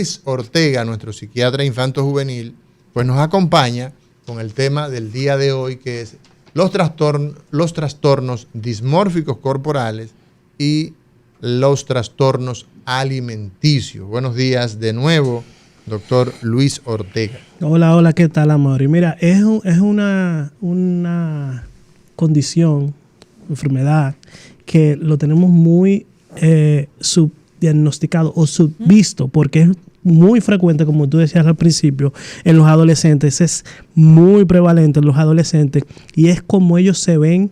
Luis Ortega, nuestro psiquiatra infanto-juvenil, pues nos acompaña con el tema del día de hoy, que es los trastornos dismórficos corporales y los trastornos alimenticios. Buenos días de nuevo, doctor Luis Ortega. Hola, ¿qué tal, amor? Y mira, es una condición, enfermedad, que lo tenemos muy subdiagnosticado o subvisto, porque es muy frecuente, como tú decías al principio, en los adolescentes. Es muy prevalente en los adolescentes y es como ellos se ven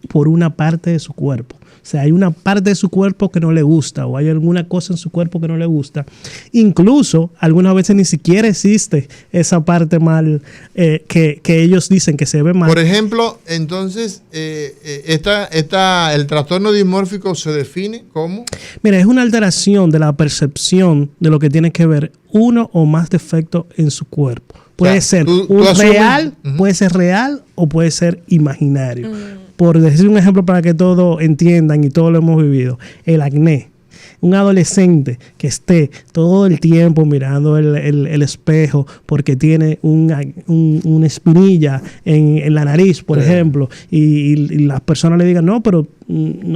por una parte de su cuerpo. O sea, hay una parte de su cuerpo que no le gusta o hay alguna cosa en su cuerpo que no le gusta. Incluso, algunas veces ni siquiera existe esa parte mal que ellos dicen que se ve mal. Por ejemplo, entonces, el trastorno dismórfico se define como... Mira, es una alteración de la percepción de lo que tiene que ver uno o más defectos en su cuerpo. Puede ser real, puede ser real o puede ser imaginario. Por decir un ejemplo para que todos entiendan y todos lo hemos vivido, el acné. Un adolescente que esté todo el tiempo mirando el espejo porque tiene una espinilla en la nariz, por ejemplo, y las personas le digan, no, pero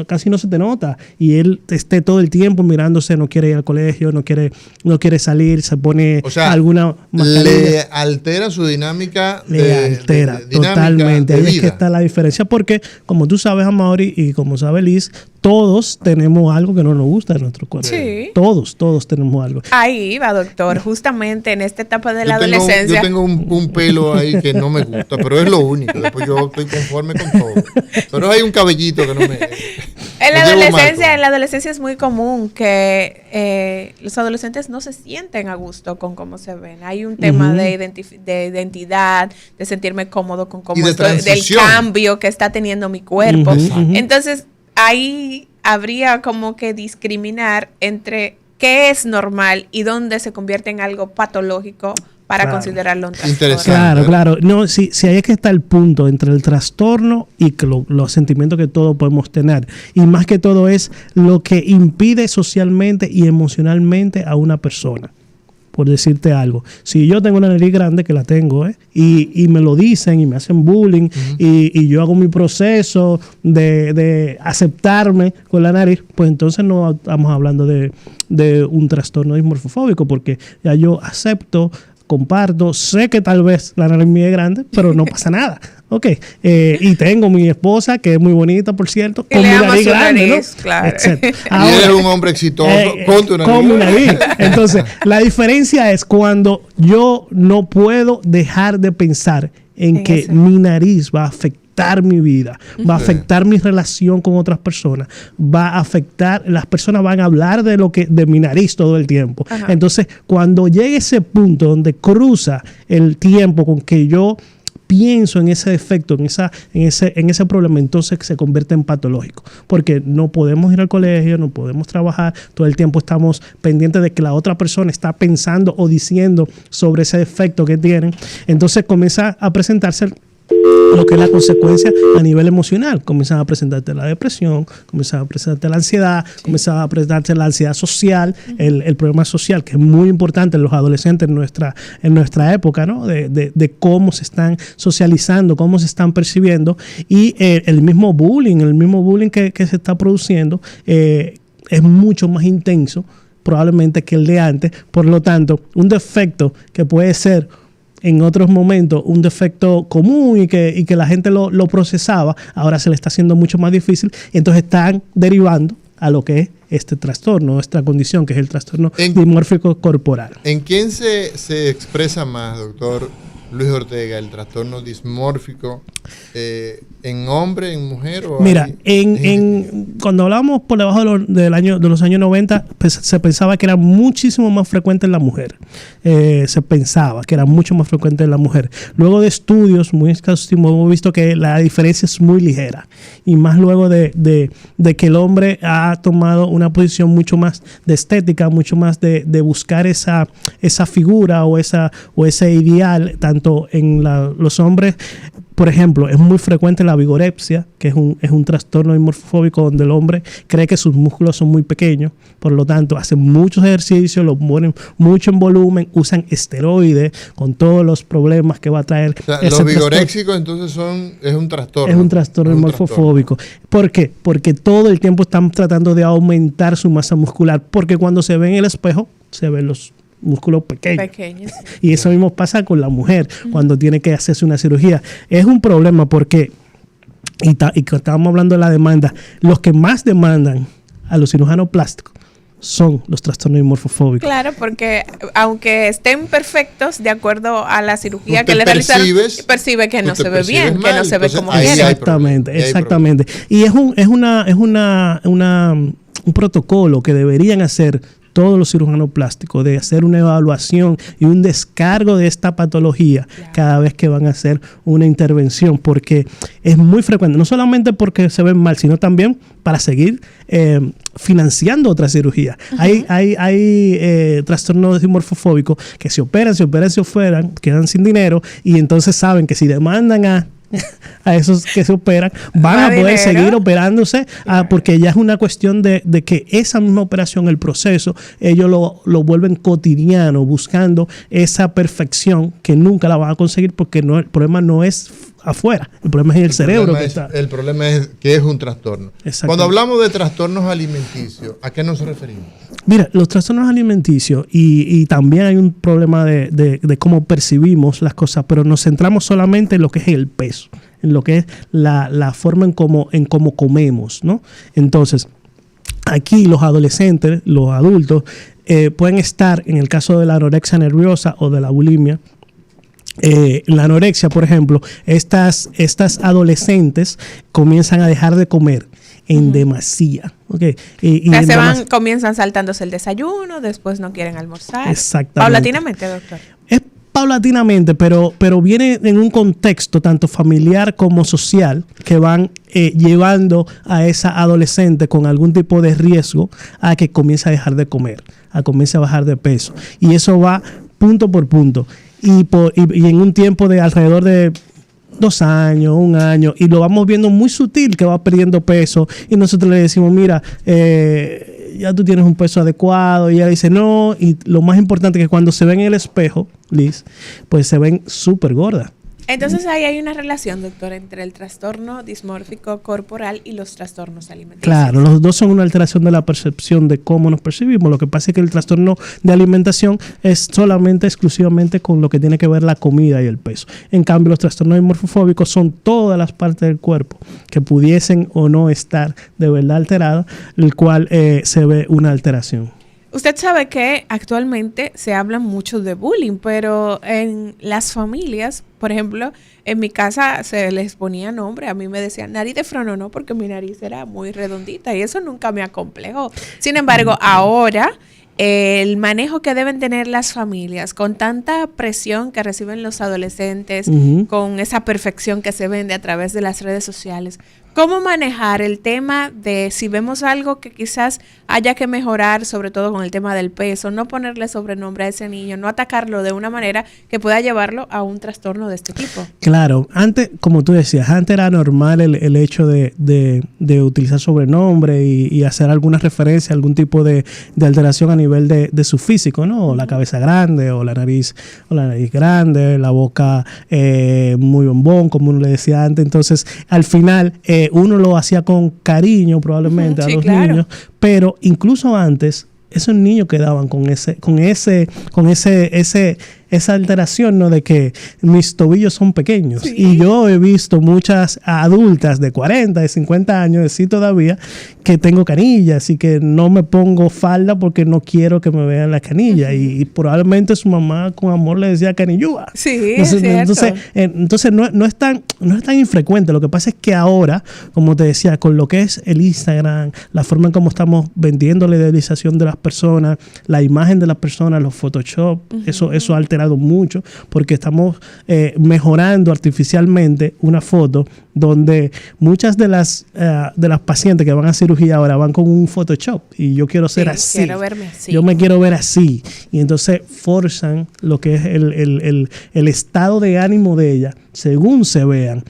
casi no se te nota, y él esté todo el tiempo mirándose, no quiere ir al colegio, no quiere salir, se pone alguna mascarilla. Le altera su dinámica. Altera totalmente. Ahí es que está la diferencia, porque como tú sabes, Amaury, y como sabe Liz, todos tenemos algo que no nos gusta de nuestro cuerpo. Sí. Todos tenemos algo. Ahí va, doctor, justamente en esta etapa de la adolescencia. Yo tengo un pelo ahí que no me gusta, pero es lo único. Después yo estoy conforme con todo. Pero hay un cabellito que no me... En la adolescencia es muy común que los adolescentes no se sienten a gusto con cómo se ven. Hay un tema de identidad, de sentirme cómodo con cómo estoy, del cambio que está teniendo mi cuerpo. Entonces, ahí habría como que discriminar entre qué es normal y dónde se convierte en algo patológico para considerarlo un trastorno. Claro. No, si ahí es que está el punto entre el trastorno y que los sentimientos que todos podemos tener. Y más que todo es lo que impide socialmente y emocionalmente a una persona. Por decirte algo, si yo tengo una nariz grande, que la tengo, y me lo dicen y me hacen bullying, y yo hago mi proceso de aceptarme con la nariz, pues entonces no estamos hablando de un trastorno dismorfofóbico, porque ya yo acepto, comparto, sé que tal vez la nariz mía es grande, pero no pasa nada. Ok, y tengo mi esposa, que es muy bonita, por cierto, con mi nariz grande, ¿no? Claro. Ahora, y eres un hombre exitoso con tu nariz. Con mi nariz. Entonces, la diferencia es cuando yo no puedo dejar de pensar en que mi nariz va a afectar mi vida, va a afectar mi relación con otras personas, va a afectar, las personas van a hablar de mi nariz todo el tiempo. Entonces, cuando llegue ese punto donde cruza el tiempo con que yo pienso en ese defecto, en ese problema, entonces se convierte en patológico, porque no podemos ir al colegio, no podemos trabajar, todo el tiempo estamos pendientes de que la otra persona está pensando o diciendo sobre ese defecto que tienen. Entonces comienza a presentarse lo que es la consecuencia a nivel emocional. Comienzan a presentarte la depresión, comienzan a presentarte la ansiedad, comienzan a presentarte la ansiedad social, el problema social, que es muy importante en los adolescentes en nuestra época, ¿no? De cómo se están socializando, cómo se están percibiendo, y el mismo bullying que se está produciendo es mucho más intenso probablemente que el de antes. Por lo tanto, un defecto que puede ser en otros momentos un defecto común y que la gente lo procesaba, ahora se le está haciendo mucho más difícil, y entonces están derivando a lo que es este trastorno, esta condición, que es el trastorno dismórfico corporal. ¿En quién se expresa más, doctor Luis Ortega, el trastorno dismórfico? ¿En hombre, en mujer? Mira, cuando hablábamos por debajo de los años 90, se pensaba que era muchísimo más frecuente en la mujer. Se pensaba que era mucho más frecuente en la mujer. Luego de estudios muy exhaustivos hemos visto que la diferencia es muy ligera. Y más luego de que el hombre ha tomado una posición mucho más de estética, mucho más de buscar esa figura o ese ideal, tanto en los hombres Por ejemplo, es muy frecuente la vigorexia, que es un trastorno dimorfofóbico donde el hombre cree que sus músculos son muy pequeños, por lo tanto hacen muchos ejercicios, los ponen mucho en volumen, usan esteroides con todos los problemas que va a traer. O sea, los vigoréxicos entonces es un trastorno. Es un trastorno dimorfofóbico. ¿Por qué? Porque todo el tiempo están tratando de aumentar su masa muscular, porque cuando se ven en el espejo, se ven los músculos pequeños. Y eso mismo pasa con la mujer cuando tiene que hacerse una cirugía. Es un problema porque, y estábamos hablando de la demanda, los que más demandan a los cirujanos plásticos son los trastornos dimorfofóbicos. Claro, porque aunque estén perfectos de acuerdo a la cirugía que le realizaron, percibe que no se ve bien, que no se ve como quiere. Exactamente. Y es un protocolo que deberían hacer todos los cirujanos plásticos, de hacer una evaluación y un descargo de esta patología cada vez que van a hacer una intervención, porque es muy frecuente, no solamente porque se ven mal, sino también para seguir financiando otra cirugía. Hay trastornos dimorfofóbicos que se operan, quedan sin dinero, y entonces saben que si demandan a esos que se operan, van a poder seguir operándose, porque ya es una cuestión de que esa misma operación, el proceso, ellos lo vuelven cotidiano, buscando esa perfección que nunca la van a conseguir, porque el problema no es afuera, el problema es en el cerebro. El problema es que es un trastorno. Cuando hablamos de trastornos alimenticios, ¿a qué nos referimos? Mira, los trastornos alimenticios, y también hay un problema de cómo percibimos las cosas, pero nos centramos solamente en lo que es el peso, en lo que es la forma en cómo comemos, ¿no? Entonces, aquí los adolescentes, los adultos, pueden estar, en el caso de la anorexia nerviosa o de la bulimia, la anorexia, por ejemplo, estas adolescentes comienzan a dejar de comer en demasía. Okay. Comienzan saltándose el desayuno, después no quieren almorzar. Exactamente. Paulatinamente, doctor. Es paulatinamente, pero viene en un contexto tanto familiar como social que van llevando a esa adolescente con algún tipo de riesgo a que comience a dejar de comer, a comience a bajar de peso. Y eso va punto por punto. Y en un tiempo de alrededor de 2 años, 1 año, y lo vamos viendo muy sutil que va perdiendo peso, y nosotros le decimos, mira, ya tú tienes un peso adecuado, y ella dice no, y lo más importante es que cuando se ven en el espejo, Liz, pues se ven súper gordas. Entonces ahí hay una relación, doctor, entre el trastorno dismórfico corporal y los trastornos alimenticios. Claro, los dos son una alteración de la percepción de cómo nos percibimos. Lo que pasa es que el trastorno de alimentación es exclusivamente con lo que tiene que ver la comida y el peso. En cambio, los trastornos dimorfofóbicos son todas las partes del cuerpo que pudiesen o no estar de verdad alteradas, el cual se ve una alteración. Usted sabe que actualmente se habla mucho de bullying, pero en las familias, por ejemplo, en mi casa se les ponía nombre. A mí me decían nariz de frono, no, porque mi nariz era muy redondita y eso nunca me acomplejó. Sin embargo, ahora el manejo que deben tener las familias con tanta presión que reciben los adolescentes, con esa perfección que se vende a través de las redes sociales, ¿cómo manejar el tema de si vemos algo que quizás haya que mejorar, sobre todo con el tema del peso, no ponerle sobrenombre a ese niño, no atacarlo de una manera que pueda llevarlo a un trastorno de este tipo? Claro, antes, como tú decías, antes era normal el hecho de utilizar sobrenombre y hacer alguna referencia a algún tipo de alteración a nivel de su físico, ¿no? O la cabeza grande, o la nariz grande, la boca muy bombón, como uno le decía antes. Entonces, al final, uno lo hacía con cariño probablemente a los niños, pero incluso antes esos niños quedaban con esa alteración, ¿no? De que mis tobillos son pequeños. Sí. Y yo he visto muchas adultas de 40, de 50 años, sí todavía, que tengo canillas y que no me pongo falda porque no quiero que me vean las canillas. Y probablemente su mamá con amor le decía canillúa. Sí, entonces no es tan infrecuente. Lo que pasa es que ahora, como te decía, con lo que es el Instagram, la forma en cómo estamos vendiendo la idealización de las personas, la imagen de las personas, los Photoshop, eso altera superado mucho porque estamos mejorando artificialmente una foto donde muchas de las pacientes que van a cirugía ahora van con un Photoshop y yo quiero ser así. Quiero verme así. Yo me quiero ver así. Y entonces forzan lo que es el estado de ánimo de ella según se vean.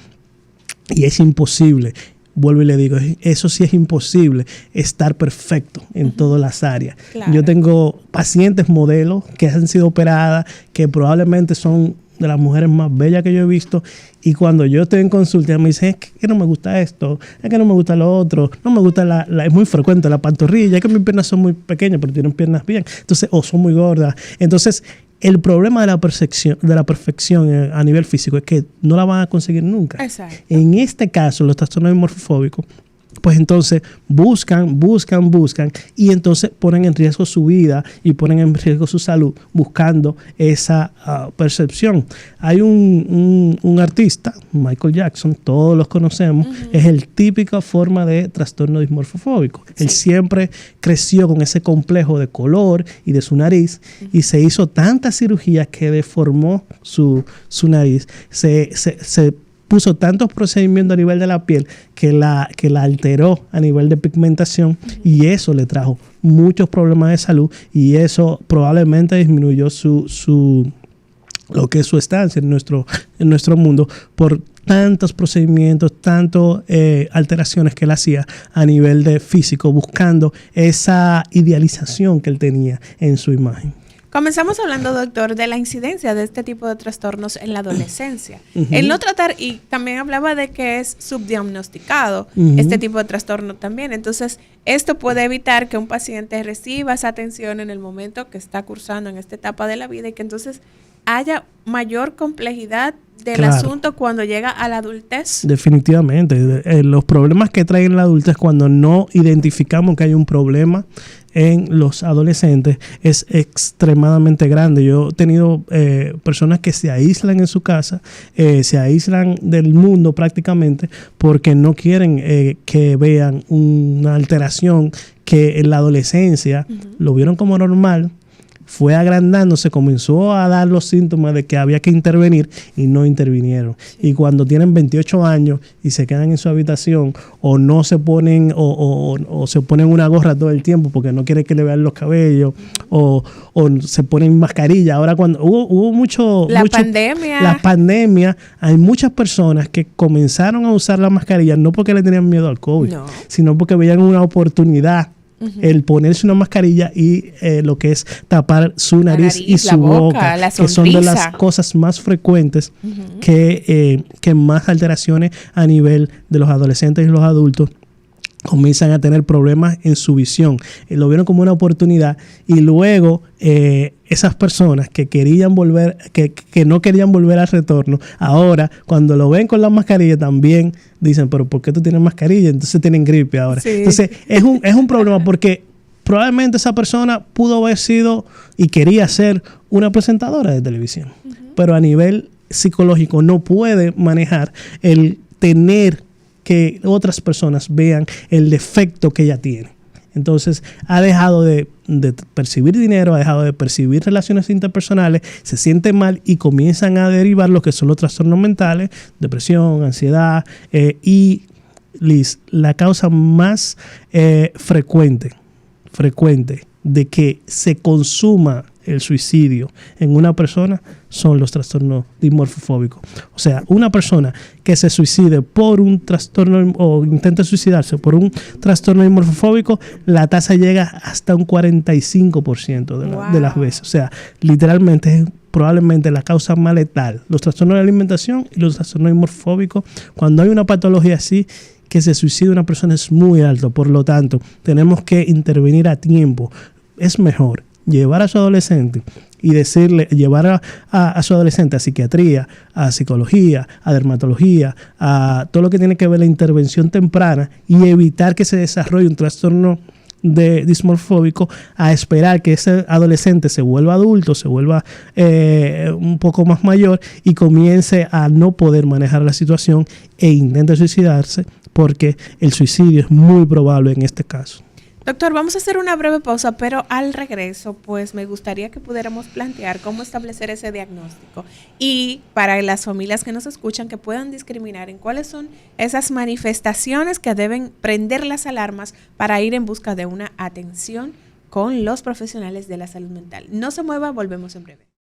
Y es imposible. Vuelvo y le digo, eso sí es imposible, estar perfecto en todas las áreas. Claro. Yo tengo pacientes modelos que han sido operadas, que probablemente son de las mujeres más bellas que yo he visto, y cuando yo estoy en consulta me dicen, es que no me gusta esto, es que no me gusta lo otro, no me gusta es muy frecuente la pantorrilla, es que mis piernas son muy pequeñas, pero tienen piernas bien, entonces, o son muy gordas. Entonces, el problema de la perfección a nivel físico es que no la van a conseguir nunca. Exacto. En este caso, los trastornos dimorfofóbicos, pues entonces buscan y entonces ponen en riesgo su vida y ponen en riesgo su salud buscando esa percepción. Hay un artista, Michael Jackson, todos los conocemos, es el típica forma de trastorno dismorfofóbico. Sí. Él siempre creció con ese complejo de color y de su nariz y se hizo tantas cirugías que deformó su nariz. Se puso tantos procedimientos a nivel de la piel que la alteró a nivel de pigmentación y eso le trajo muchos problemas de salud y eso probablemente disminuyó lo que es su estancia en nuestro mundo por tantos procedimientos, tantas alteraciones que él hacía a nivel de físico buscando esa idealización que él tenía en su imagen. Comenzamos hablando, doctor, de la incidencia de este tipo de trastornos en la adolescencia. El no tratar, y también hablaba de que es subdiagnosticado este tipo de trastorno también. Entonces, esto puede evitar que un paciente reciba esa atención en el momento que está cursando en esta etapa de la vida y que entonces haya mayor complejidad del asunto cuando llega a la adultez. Definitivamente. Los problemas que traen la adultez cuando no identificamos que hay un problema en los adolescentes es extremadamente grande. Yo he tenido personas que se aíslan en su casa, se aíslan del mundo prácticamente porque no quieren que vean una alteración que en la adolescencia lo vieron como normal. Fue agrandándose, comenzó a dar los síntomas de que había que intervenir y no intervinieron. Sí. Y cuando tienen 28 años y se quedan en su habitación o no se ponen o se ponen una gorra todo el tiempo porque no quieren que le vean los cabellos o se ponen mascarilla. Ahora cuando hubo mucho... La pandemia, hay muchas personas que comenzaron a usar la mascarilla no porque le tenían miedo al COVID, sino porque veían una oportunidad. El ponerse una mascarilla y lo que es tapar su nariz y su boca, que son de las cosas más frecuentes que más alteraciones a nivel de los adolescentes y los adultos comienzan a tener problemas en su visión. Lo vieron como una oportunidad y luego esas personas que querían volver, que no querían volver al retorno, ahora cuando lo ven con la mascarilla también dicen, pero ¿por qué tú tienes mascarilla? Entonces tienen gripe ahora. Sí. Entonces es un problema porque probablemente esa persona pudo haber sido y quería ser una presentadora de televisión, pero a nivel psicológico no puede manejar el tener que otras personas vean el defecto que ella tiene. Entonces ha dejado de percibir dinero, ha dejado de percibir relaciones interpersonales, se siente mal y comienzan a derivar lo que son los trastornos mentales, depresión, ansiedad y Liz, la causa más frecuente de que se consuma el suicidio en una persona son los trastornos dimorfofóbicos. O sea, una persona que se suicide por un trastorno o intente suicidarse por un trastorno dimorfofóbico, la tasa llega hasta un 45% de las veces. O sea, literalmente es probablemente la causa más letal. Los trastornos de la alimentación y los trastornos dimorfofóbicos, cuando hay una patología así, que se suicida una persona es muy alto. Por lo tanto, tenemos que intervenir a tiempo. Es mejor llevar a su adolescente y llevar a su adolescente a psiquiatría, a psicología, a dermatología, a todo lo que tiene que ver la intervención temprana y evitar que se desarrolle un trastorno dismorfóbico, a esperar que ese adolescente se vuelva adulto, se vuelva un poco más mayor y comience a no poder manejar la situación e intente suicidarse, porque el suicidio es muy probable en este caso. Doctor, vamos a hacer una breve pausa, pero al regreso, pues me gustaría que pudiéramos plantear cómo establecer ese diagnóstico y para las familias que nos escuchan que puedan discriminar en cuáles son esas manifestaciones que deben prender las alarmas para ir en busca de una atención con los profesionales de la salud mental. No se mueva, volvemos en breve.